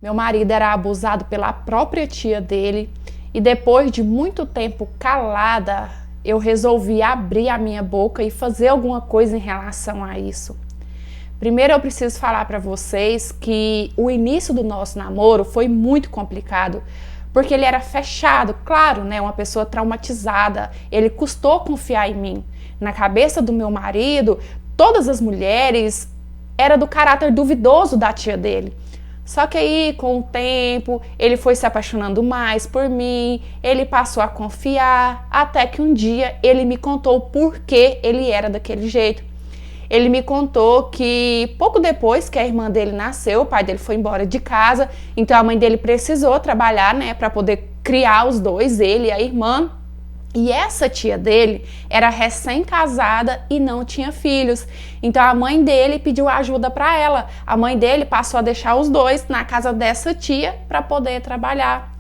Meu marido era abusado pela própria tia dele e depois de muito tempo calada, eu resolvi abrir a minha boca e fazer alguma coisa em relação a isso. Primeiro eu preciso falar para vocês que o início do nosso namoro foi muito complicado, porque ele era fechado, claro, né, uma pessoa traumatizada, ele custou confiar em mim. Na cabeça do meu marido, todas as mulheres eram do caráter duvidoso da tia dele. Só que aí, com o tempo, ele foi se apaixonando mais por mim, ele passou a confiar, até que um dia ele me contou o porquê ele era daquele jeito. Ele me contou que pouco depois que a irmã dele nasceu, o pai dele foi embora de casa, então a mãe dele precisou trabalhar, né, para poder criar os dois, ele e a irmã. E essa tia dele era recém-casada e não tinha filhos. Então a mãe dele pediu ajuda para ela. A mãe dele passou a deixar os dois na casa dessa tia para poder trabalhar.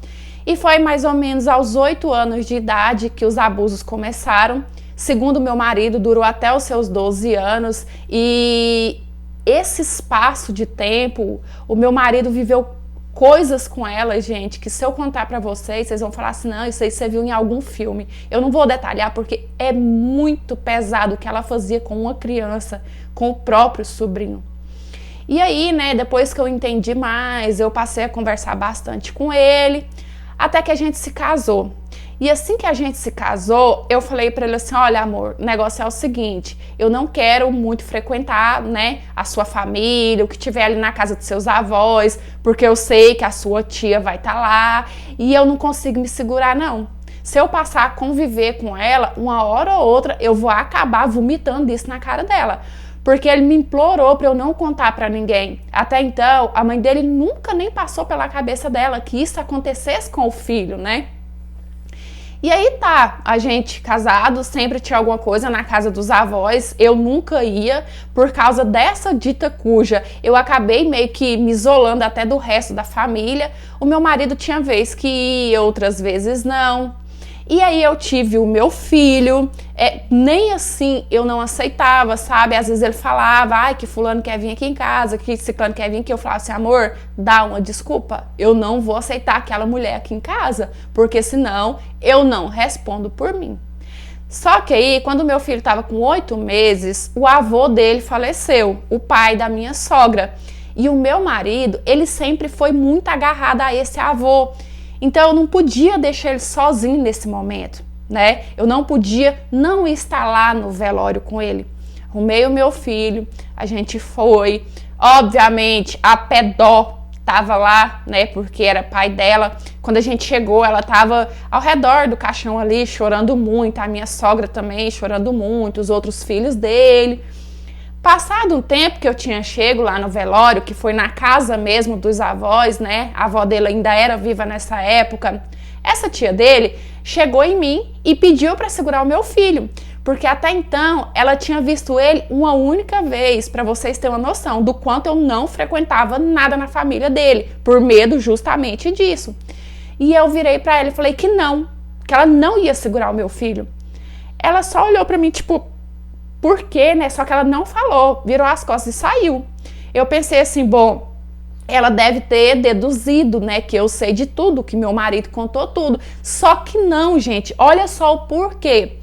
E foi mais ou menos aos 8 anos de idade que os abusos começaram. Segundo meu marido, durou até os seus 12 anos. E esse espaço de tempo, o meu marido viveu coisas com ela, gente, que se eu contar pra vocês, vocês vão falar assim, não, isso aí você viu em algum filme. Eu não vou detalhar porque é muito pesado o que ela fazia com uma criança, com o próprio sobrinho. E aí, né, depois que eu entendi mais, eu passei a conversar bastante com ele, até que a gente se casou. E assim que a gente se casou, eu falei pra ele assim, olha amor, o negócio é o seguinte, eu não quero muito frequentar, né, a sua família, o que tiver ali na casa dos seus avós, porque eu sei que a sua tia vai estar lá e eu não consigo me segurar não. Se eu passar a conviver com ela, uma hora ou outra, eu vou acabar vomitando isso na cara dela. Porque ele me implorou para eu não contar para ninguém. Até então, a mãe dele nunca nem passou pela cabeça dela que isso acontecesse com o filho, né? E aí tá, a gente casado, sempre tinha alguma coisa na casa dos avós, eu nunca ia, por causa dessa dita cuja eu acabei meio que me isolando até do resto da família. O meu marido tinha vezes que ia, outras vezes não. E aí eu tive o meu filho, nem assim eu não aceitava, sabe? Às vezes ele falava, ai, que fulano quer vir aqui em casa, que ciclano quer vir aqui. Eu falava assim, amor, dá uma desculpa, eu não vou aceitar aquela mulher aqui em casa, porque senão eu não respondo por mim. Só que aí, quando meu filho estava com 8 meses, o avô dele faleceu, o pai da minha sogra. E o meu marido, ele sempre foi muito agarrado a esse avô. Então eu não podia deixar ele sozinho nesse momento, né? Eu não podia não estar lá no velório com ele. Arrumei o meu filho, a gente foi, obviamente a Pedó tava lá, né? Porque era pai dela. Quando a gente chegou, ela tava ao redor do caixão ali, chorando muito. A minha sogra também chorando muito, os outros filhos dele. Passado um tempo que eu tinha chego lá no velório, que foi na casa mesmo dos avós, né? A avó dele ainda era viva nessa época. Essa tia dele chegou em mim e pediu para segurar o meu filho, porque até então ela tinha visto ele uma única vez, para vocês terem uma noção do quanto eu não frequentava nada na família dele, por medo justamente disso. E eu virei para ela e falei que ela não ia segurar o meu filho. Ela só olhou para mim tipo, por quê, né? Só que ela não falou, virou as costas e saiu. Eu pensei assim, bom, ela deve ter deduzido, né, que eu sei de tudo, que meu marido contou tudo. Só que não, gente, olha só o porquê.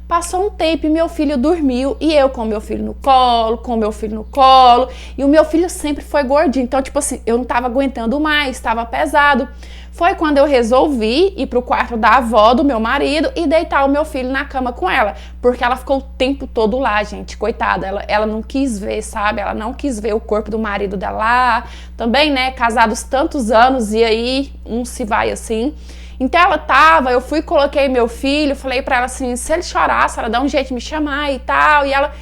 Passou um tempo e meu filho dormiu e eu com meu filho no colo, e o meu filho sempre foi gordinho, então tipo assim, eu não tava aguentando mais, tava pesado. Foi quando eu resolvi ir pro quarto da avó do meu marido e deitar o meu filho na cama com ela, porque ela ficou o tempo todo lá, gente, coitada, ela não quis ver, sabe, ela não quis ver o corpo do marido dela lá, também, né, casados tantos anos e aí um se vai assim. Então ela tava, eu fui, coloquei meu filho, falei pra ela assim, se ele chorasse, ela dá um jeito de me chamar e tal, e ela,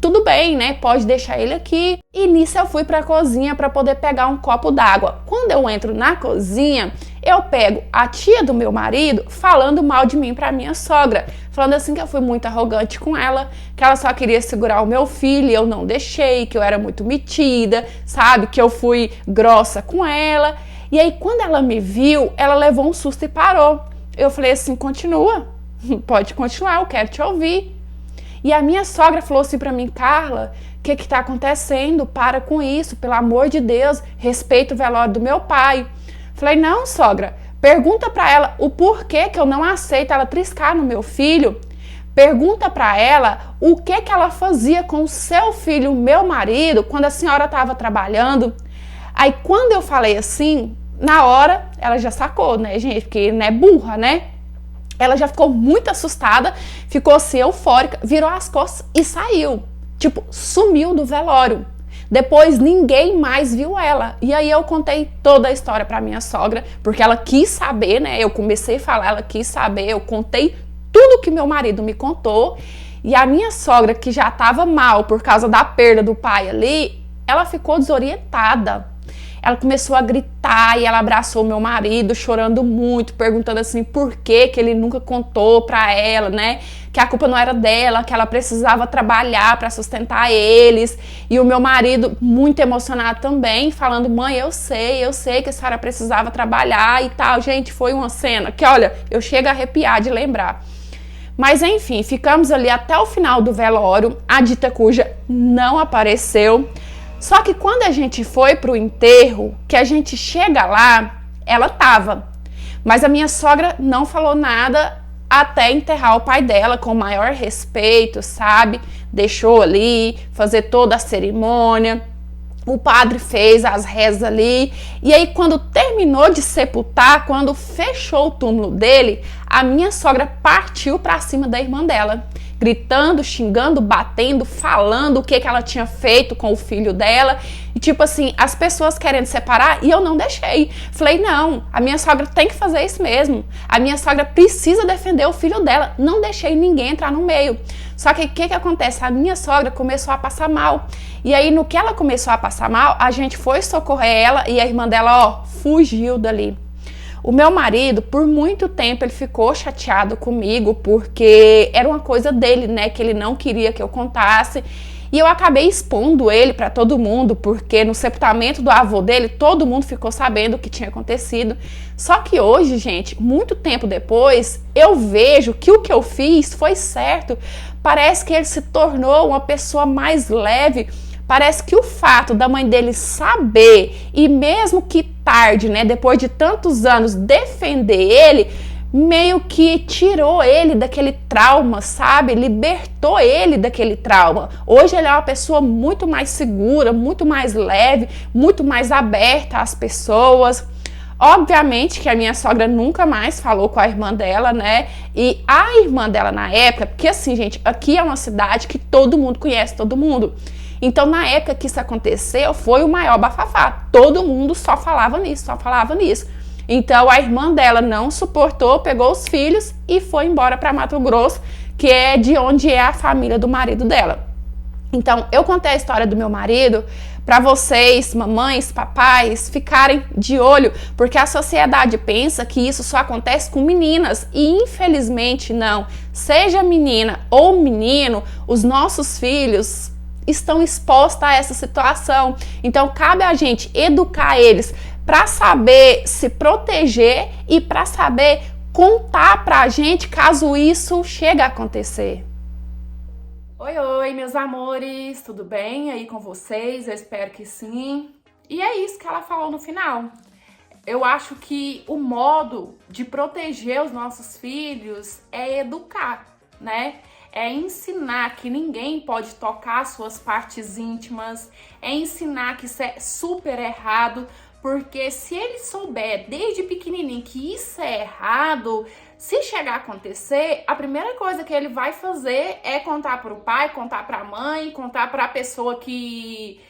tudo bem, né, pode deixar ele aqui. E nisso eu fui pra cozinha pra poder pegar um copo d'água. Quando eu entro na cozinha, eu pego a tia do meu marido falando mal de mim pra minha sogra, falando assim que eu fui muito arrogante com ela, que ela só queria segurar o meu filho e eu não deixei, que eu era muito metida, sabe, que eu fui grossa com ela. E aí, quando ela me viu, ela levou um susto e parou. Eu falei assim, continua, pode continuar, eu quero te ouvir. E a minha sogra falou assim pra mim: Carla, o que tá acontecendo? Para com isso, pelo amor de Deus, respeita o velório do meu pai. Falei: não, sogra, pergunta pra ela o porquê que eu não aceito ela triscar no meu filho. Pergunta pra ela o que ela fazia com o seu filho, meu marido, quando a senhora estava trabalhando. Aí quando eu falei assim, na hora ela já sacou, né, gente? Porque não é burra, né? Ela já ficou muito assustada, ficou assim eufórica, virou as costas e saiu. Tipo, sumiu do velório. Depois ninguém mais viu ela. E aí eu contei toda a história pra minha sogra, porque ela quis saber, né? Eu comecei a falar, ela quis saber, eu contei tudo que meu marido me contou. E a minha sogra, que já estava mal por causa da perda do pai ali, ela ficou desorientada. Ela começou a gritar e ela abraçou meu marido, chorando muito, perguntando assim por que ele nunca contou pra ela, né? Que a culpa não era dela, que ela precisava trabalhar para sustentar eles. E o meu marido, muito emocionado também, falando: mãe, eu sei que a senhora precisava trabalhar e tal. Gente, foi uma cena que, olha, eu chego a arrepiar de lembrar. Mas enfim, ficamos ali até o final do velório, a dita cuja não apareceu. Só que quando a gente foi pro enterro, que a gente chega lá, ela tava. Mas a minha sogra não falou nada até enterrar o pai dela com o maior respeito, sabe? Deixou ali fazer toda a cerimônia. O padre fez as rezas ali. E aí quando terminou de sepultar, quando fechou o túmulo dele, a minha sogra partiu pra cima da irmã dela, gritando, xingando, batendo, falando o que ela tinha feito com o filho dela. E tipo assim, as pessoas querendo separar, e eu não deixei. Falei: não, a minha sogra tem que fazer isso mesmo. A minha sogra precisa defender o filho dela. Não deixei ninguém entrar no meio. Só que o que acontece? A minha sogra começou a passar mal. E aí, no que ela começou a passar mal, a gente foi socorrer ela e a irmã dela, ó, fugiu dali. O meu marido, por muito tempo, ele ficou chateado comigo, porque era uma coisa dele, né, que ele não queria que eu contasse. E eu acabei expondo ele para todo mundo, porque no sepultamento do avô dele, todo mundo ficou sabendo o que tinha acontecido. Só que hoje, gente, muito tempo depois, eu vejo que o que eu fiz foi certo. Parece que ele se tornou uma pessoa mais leve. Parece que o fato da mãe dele saber, e mesmo que tarde, né, depois de tantos anos, defender ele, meio que tirou ele daquele trauma, sabe? Libertou ele daquele trauma. Hoje ele é uma pessoa muito mais segura, muito mais leve, muito mais aberta às pessoas. Obviamente que a minha sogra nunca mais falou com a irmã dela, né? E a irmã dela na época, porque assim, gente, aqui é uma cidade que todo mundo conhece todo mundo. Então, na época que isso aconteceu, foi o maior bafafá. Todo mundo só falava nisso, só falava nisso. Então, a irmã dela não suportou, pegou os filhos e foi embora para Mato Grosso, que é de onde é a família do marido dela. Então, eu contei a história do meu marido para vocês, mamães, papais, ficarem de olho, porque a sociedade pensa que isso só acontece com meninas e infelizmente não. Seja menina ou menino, os nossos filhos estão expostos a essa situação. Então, cabe a gente educar eles para saber se proteger e para saber contar pra gente caso isso chegue a acontecer. Oi, meus amores, tudo bem aí com vocês? Eu espero que sim. E é isso que ela falou no final. Eu acho que o modo de proteger os nossos filhos é educar, né? É ensinar que ninguém pode tocar suas partes íntimas, é ensinar que isso é super errado, porque se ele souber desde pequenininho que isso é errado, se chegar a acontecer, a primeira coisa que ele vai fazer é contar para o pai, contar para a mãe, contar para a pessoa que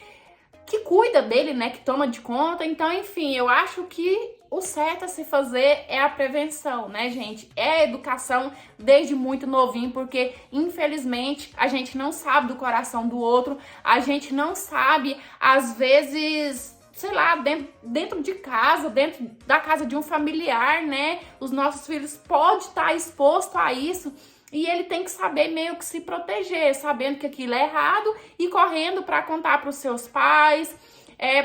cuida dele, né, que toma de conta. Então, enfim, eu acho que o certo a se fazer é a prevenção, né, gente? É a educação desde muito novinho, porque, infelizmente, a gente não sabe do coração do outro, a gente não sabe, às vezes, sei lá, dentro de casa, dentro da casa de um familiar, né? Os nossos filhos podem estar expostos a isso. E ele tem que saber meio que se proteger, sabendo que aquilo é errado e correndo para contar para os seus pais,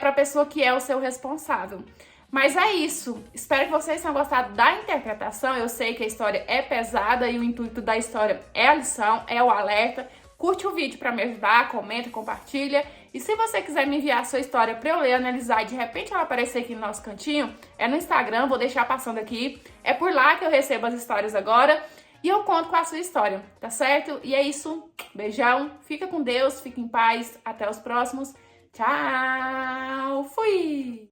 para a pessoa que é o seu responsável. Mas é isso. Espero que vocês tenham gostado da interpretação. Eu sei que a história é pesada e o intuito da história é a lição, é o alerta. Curte o vídeo para me ajudar, comenta, compartilha. E se você quiser me enviar a sua história para eu ler, analisar e de repente ela aparecer aqui no nosso cantinho, é no Instagram, vou deixar passando aqui. É por lá que eu recebo as histórias agora e eu conto com a sua história, tá certo? E é isso. Beijão, fica com Deus, fica em paz. Até os próximos. Tchau! Fui!